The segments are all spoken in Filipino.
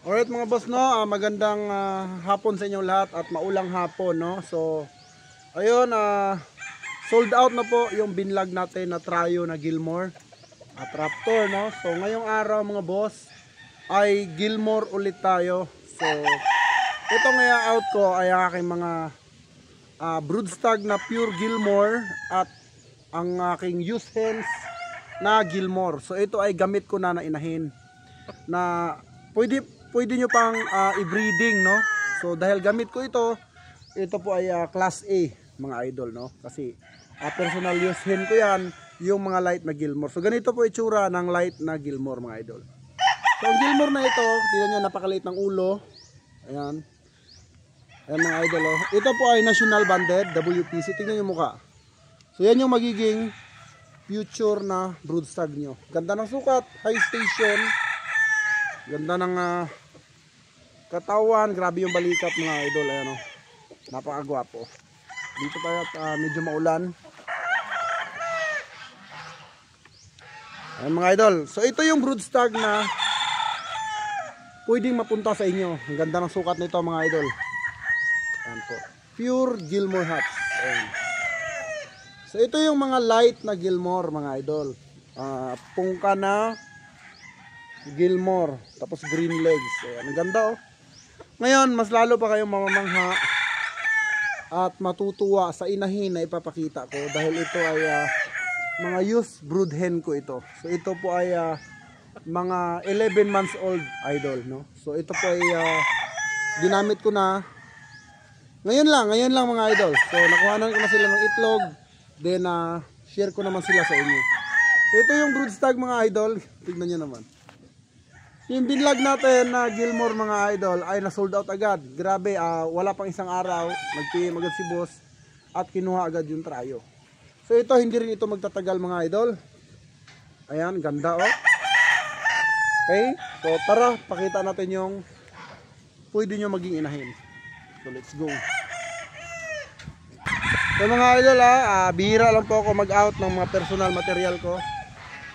Alright mga boss, no, magandang hapon sa inyong lahat at maulang hapon, no. So ayun, sold out na po yung binlog natin na Trayo na Gilmore at Raptor, no. So ngayong araw mga boss ay Gilmore ulit tayo. So ito ngayong out ko ay aking mga broodstag na pure Gilmore at ang aking used hens na Gilmore. So ito ay gamit ko na inahin na pwede nyo pang i-breeding, no. So dahil gamit ko ito po ay class A mga idol, no. Kasi personal use hen ko yan, yung mga light na Gilmore. So ganito po itsura ng light na Gilmore mga idol. So ang Gilmore na ito, tingnan nyo, napakaliit ng ulo. Ayan. Ayan mga idol, oh. Ito po ay national banded WPC. Tingnan nyo mukha. So yan yung magiging future na broodstag nyo. Ganda ng sukat, high station, ganda ng katawan, grabe yung balikat mga idol. Ayan, oh. Napakagwapo. Dito tayo at medyo maulan. Ayan mga idol. So ito yung broodstag na pwedeng mapunta sa inyo. Ang ganda ng sukat nito mga idol. Ayan po. Pure Gilmore hats. Ayan. So ito yung mga light na Gilmore mga idol. Pungka na Gilmore. Tapos green legs. Ayan. Ang ganda, oh. Ngayon, mas lalo pa kayong mamamangha at matutuwa sa inahin na ipapakita ko. Dahil ito ay mga used brood hen ko ito. So ito po ay mga 11 months old idol, no. So ito po ay ginamit ko na ngayon lang mga idol. So nakuhanan ko na sila ng itlog, then share ko naman sila sa inyo. So ito yung broodstag mga idol. Tignan nyo naman. Yung binlog natin na Gilmore mga idol ay na-sold out agad. Grabe, wala pang isang araw, nag-PM agad si boss at kinuha agad yung Trayo. So ito, hindi rin ito magtatagal mga idol. Ayan, ganda, oh. Okay, so tara, pakita natin yung pwede nyo maging inahin. So let's go. So mga idol, bihira lang po ako mag-out ng mga personal material ko.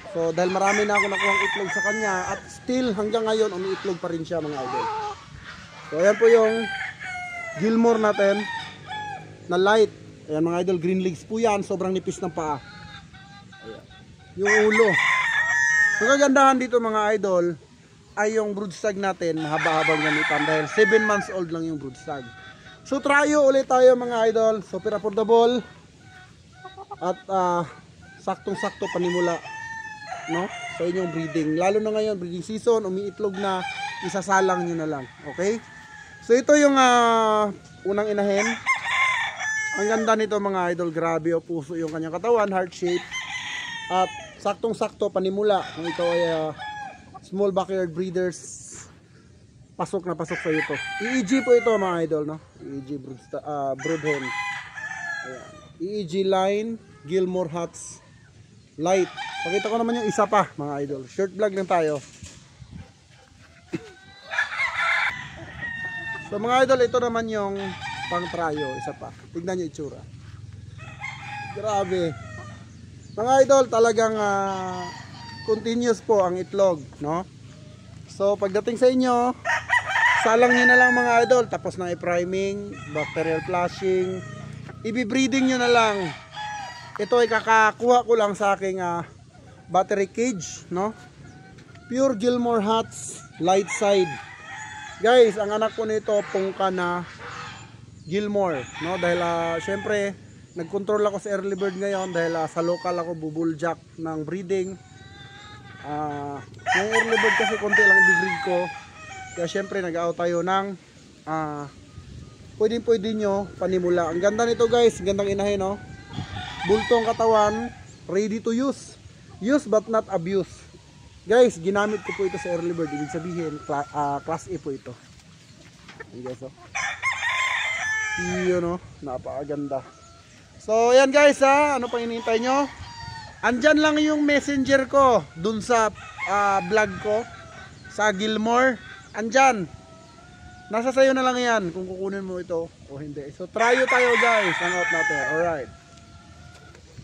So dahil marami na ako nakuhang itlog sa kanya at still hanggang ngayon umiitlog pa rin siya mga idol. So ayan po yung Gilmore natin na light. Ayan mga idol, green legs po yan, sobrang nipis ng paa. Ayan. Yung ulo. Ang kagandahan dito mga idol ay yung broodstag natin mahaba-habang gamitan dahil 7 months old lang yung broodstag. So Trayo ulit tayo mga idol, super affordable at saktong-sakto panimula, no, sa inyong breeding. Lalo na ngayon, breeding season, umiitlog na, isasalang nyo na lang. Okay? So ito yung unang inahin. Ang ganda nito mga idol, grabe, o puso yung kanyang katawan, heart shape. At saktong-sakto panimula. Kung ito ay small backyard breeders, pasok na pasok sa ito. EEG po ito mga idol, no? EEG brood hen. Ayan. EEG line, Gilmore hats, light. Pakita ko naman yung isa pa mga idol. Short vlog lang tayo. So mga idol, ito naman yung pang Trayo, isa pa. Tignan nyo itsura. Grabe. Mga idol, talagang continuous po ang itlog, no? So pagdating sa inyo, salang nyo na lang mga idol. Tapos na i-priming, bacterial flushing, i-breeding nyo na lang. Ito ay kakakuha ko lang sa aking battery cage, no? Pure Gilmore hats, light side. Guys, ang anak ko nito pungka na Gilmore, no? Dahil syempre nagkontrol ako sa early bird ngayon dahil sa local ako bubuljack ng breeding. Yung early bird kasi konti lang i-breed ko. Kaya syempre nag-out tayo ng pwede nyo panimula. Ang ganda nito guys, gandang inahin, no? Bultong katawan, ready to use. Use but not abuse. Guys, ginamit ko po ito sa early bird. Ibig sabihin, class A po ito. Ayan guys, oh. Yun, oh. Napakaganda. So, ayan guys, ano pang hinihintay nyo? Andyan lang yung messenger ko dun sa vlog ko sa Gilmore. Andyan. Nasa sayo na lang yan kung kukunin mo ito o hindi. So, Trayo tayo guys. Ang out natin. Alright.